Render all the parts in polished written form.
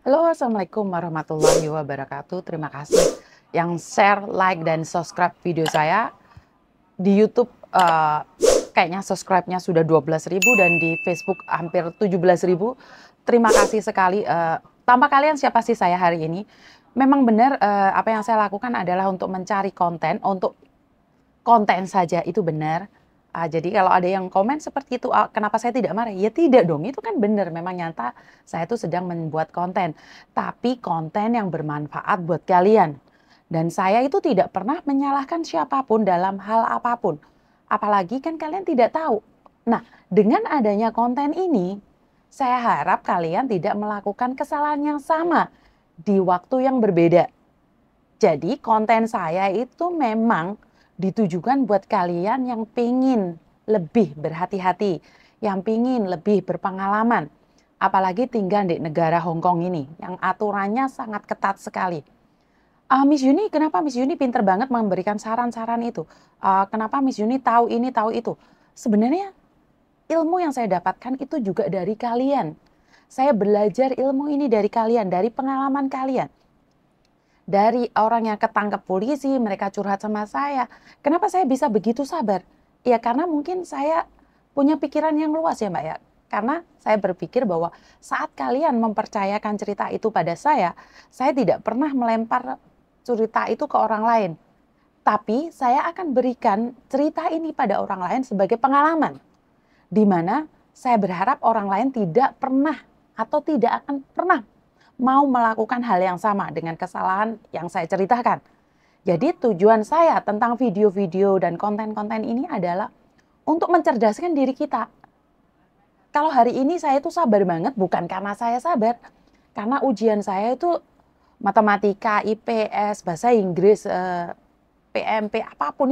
Halo, Assalamualaikum warahmatullahi wabarakatuh. Terima kasih yang share, like, dan subscribe video saya. Di YouTube kayaknya subscribe-nya sudah 12.000 dan di Facebook hampir 17.000. Terima kasih sekali. Tanpa kalian siapa sih saya hari ini? Memang benar apa yang saya lakukan adalah untuk mencari konten, untuk konten saja itu benar. Jadi kalau ada yang komen seperti itu, kenapa saya tidak marah? Ya tidak dong, itu kan benar, memang nyata saya itu sedang membuat konten. Tapi konten yang bermanfaat buat kalian. Dan saya itu tidak pernah menyalahkan siapapun dalam hal apapun. Apalagi kan kalian tidak tahu. Nah, dengan adanya konten ini, saya harap kalian tidak melakukan kesalahan yang sama di waktu yang berbeda. Jadi konten saya itu memang ditujukan buat kalian yang pingin lebih berhati-hati, yang pingin lebih berpengalaman. Apalagi tinggal di negara Hong Kong ini, yang aturannya sangat ketat sekali. Miss Yuni, kenapa Miss Yuni pinter banget memberikan saran-saran itu? Kenapa Miss Yuni tahu ini, tahu itu? Sebenarnya ilmu yang saya dapatkan itu juga dari kalian. Saya belajar ilmu ini dari kalian, dari pengalaman kalian. Dari orang yang ketangkep polisi, mereka curhat sama saya. Kenapa saya bisa begitu sabar? Ya karena mungkin saya punya pikiran yang luas ya Mbak ya. Karena saya berpikir bahwa saat kalian mempercayakan cerita itu pada saya tidak pernah melempar cerita itu ke orang lain. Tapi saya akan berikan cerita ini pada orang lain sebagai pengalaman. Di mana saya berharap orang lain tidak pernah atau tidak akan pernah mau melakukan hal yang sama dengan kesalahan yang saya ceritakan. Jadi tujuan saya tentang video-video dan konten-konten ini adalah untuk mencerdaskan diri kita. Kalau hari ini saya itu sabar banget bukan karena saya sabar, karena ujian saya itu matematika, IPS, bahasa Inggris, PMP, apapun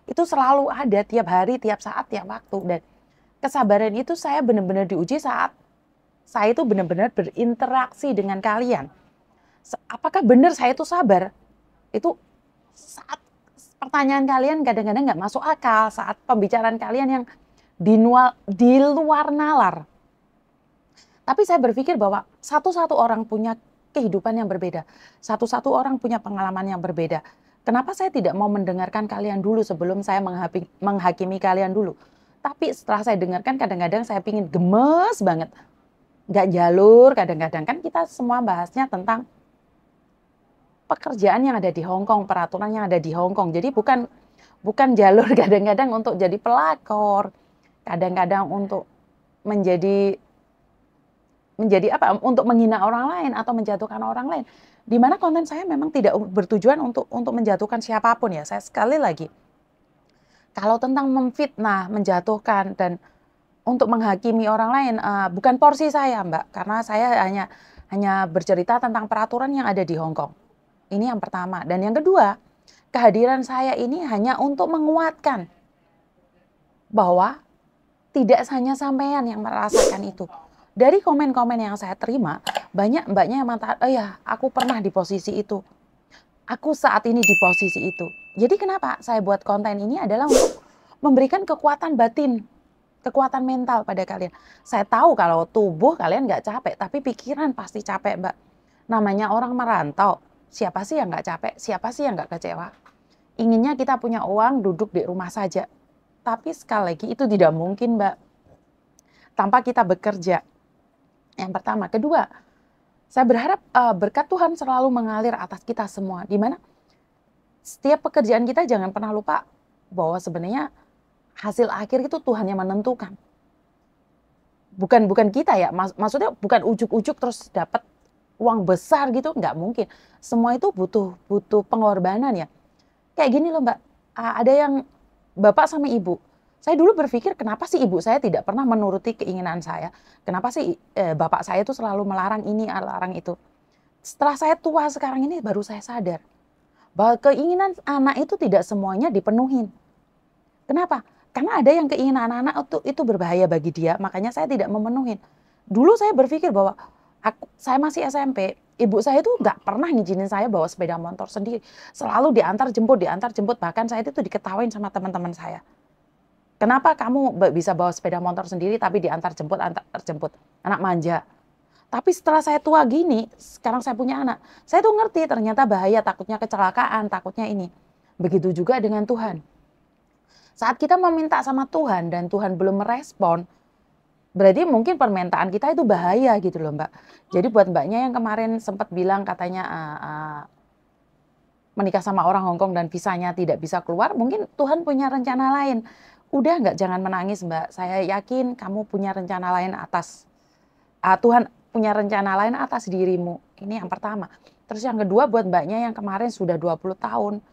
itu selalu ada tiap hari, tiap saat, tiap waktu. Dan kesabaran itu saya benar-benar diuji saat saya itu benar-benar berinteraksi dengan kalian. Apakah benar saya itu sabar? Itu saat pertanyaan kalian kadang-kadang nggak masuk akal, saat pembicaraan kalian yang di luar nalar. Tapi saya berpikir bahwa satu-satu orang punya kehidupan yang berbeda. Satu-satu orang punya pengalaman yang berbeda. Kenapa saya tidak mau mendengarkan kalian dulu sebelum saya menghakimi kalian dulu? Tapi setelah saya dengarkan kadang-kadang saya pingin gemes banget. Nggak jalur, kadang-kadang kan kita semua bahasnya tentang pekerjaan yang ada di Hong Kong, peraturan yang ada di Hong Kong. Jadi bukan jalur kadang-kadang untuk jadi pelakor, kadang-kadang untuk menjadi apa? Untuk menghina orang lain atau menjatuhkan orang lain. Di mana konten saya memang tidak bertujuan untuk menjatuhkan siapapun ya. Saya sekali lagi, kalau tentang memfitnah, menjatuhkan dan untuk menghakimi orang lain bukan porsi saya, Mbak, karena saya hanya bercerita tentang peraturan yang ada di Hong Kong. Ini yang pertama. Dan yang kedua, kehadiran saya ini hanya untuk menguatkan bahwa tidak hanya sampean yang merasakan itu. Dari komen-komen yang saya terima, banyak mbaknya yang mengatakan, "Oh ya, aku pernah di posisi itu. Aku saat ini di posisi itu." Jadi kenapa saya buat konten ini adalah untuk memberikan kekuatan batin, kekuatan mental pada kalian. Saya tahu kalau tubuh kalian nggak capek, tapi pikiran pasti capek, Mbak. Namanya orang merantau, siapa sih yang nggak capek? Siapa sih yang nggak kecewa? Inginnya kita punya uang, duduk di rumah saja. Tapi sekali lagi itu tidak mungkin, Mbak. Tanpa kita bekerja. Yang pertama. Kedua, saya berharap berkat Tuhan selalu mengalir atas kita semua. Di mana setiap pekerjaan kita jangan pernah lupa bahwa sebenarnya hasil akhir itu Tuhan yang menentukan. Bukan kita ya, maksudnya bukan ujuk-ujuk terus dapat uang besar gitu, nggak mungkin. Semua itu butuh pengorbanan ya. Kayak gini loh Mbak, ada yang bapak sama ibu. Saya dulu berpikir kenapa sih ibu saya tidak pernah menuruti keinginan saya. Kenapa sih bapak saya itu selalu melarang ini, melarang itu. Setelah saya tua sekarang ini baru saya sadar bahwa keinginan anak itu tidak semuanya dipenuhin. Kenapa? Karena ada yang keinginan anak-anak itu berbahaya bagi dia, makanya saya tidak memenuhin. Dulu saya berpikir bahwa saya masih SMP, ibu saya itu nggak pernah ngizinin saya bawa sepeda motor sendiri. Selalu diantar jemput, bahkan saya itu diketawain sama teman-teman saya. Kenapa kamu bisa bawa sepeda motor sendiri tapi diantar jemput, antar jemput? Anak manja. Tapi setelah saya tua gini, sekarang saya punya anak, saya tuh ngerti ternyata bahaya, takutnya kecelakaan, takutnya ini. Begitu juga dengan Tuhan. Saat kita meminta sama Tuhan dan Tuhan belum merespon, berarti mungkin permintaan kita itu bahaya gitu loh Mbak. Jadi buat Mbaknya yang kemarin sempat bilang katanya menikah sama orang Hongkong dan visanya tidak bisa keluar, mungkin Tuhan punya rencana lain. Udah nggak, jangan menangis Mbak. Saya yakin kamu punya rencana lain atas Tuhan punya rencana lain atas dirimu. Ini yang pertama. Terus yang kedua buat Mbaknya yang kemarin sudah 20 tahun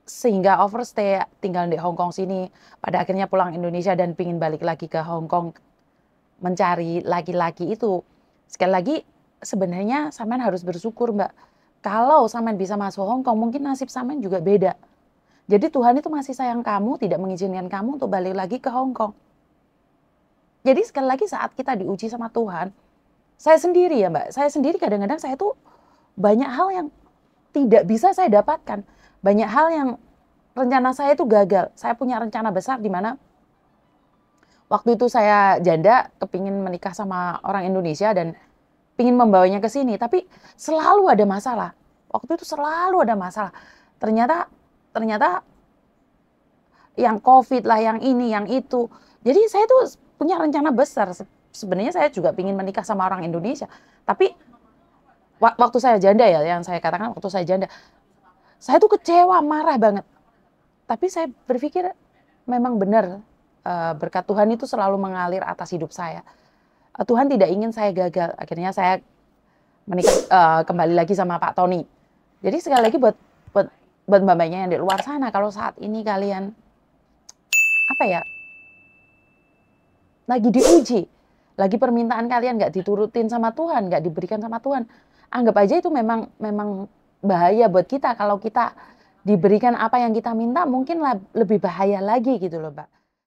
sehingga overstay tinggal di Hong Kong sini, pada akhirnya pulang Indonesia dan pingin balik lagi ke Hong Kong mencari laki-laki itu. Sekali lagi sebenarnya Samen harus bersyukur Mbak. Kalau Samen bisa masuk Hong Kong, mungkin nasib Samen juga beda. Jadi Tuhan itu masih sayang kamu, tidak mengizinkan kamu untuk balik lagi ke Hong Kong. Jadi sekali lagi saat kita diuji sama Tuhan, saya sendiri ya Mbak, saya sendiri kadang-kadang saya tuh banyak hal yang tidak bisa saya dapatkan. Banyak hal yang rencana saya itu gagal. Saya punya rencana besar di mana waktu itu saya janda, kepingin menikah sama orang Indonesia dan pingin membawanya ke sini. Tapi selalu ada masalah. Waktu itu selalu ada masalah. Ternyata yang COVID lah, yang ini, yang itu. Jadi saya tuh punya rencana besar. Sebenarnya saya juga pingin menikah sama orang Indonesia. Tapi waktu saya janda ya, yang saya katakan waktu saya janda, saya tuh kecewa, marah banget. Tapi saya berpikir memang benar berkat Tuhan itu selalu mengalir atas hidup saya. Tuhan tidak ingin saya gagal. Akhirnya saya menikah kembali lagi sama Pak Tony. Jadi sekali lagi buat mbak-mbaknya yang di luar sana, kalau saat ini kalian lagi diuji, lagi permintaan kalian nggak diturutin sama Tuhan, nggak diberikan sama Tuhan, anggap aja itu memang bahaya buat kita. Kalau kita diberikan apa yang kita minta, mungkin lebih bahaya lagi gitu loh Mbak.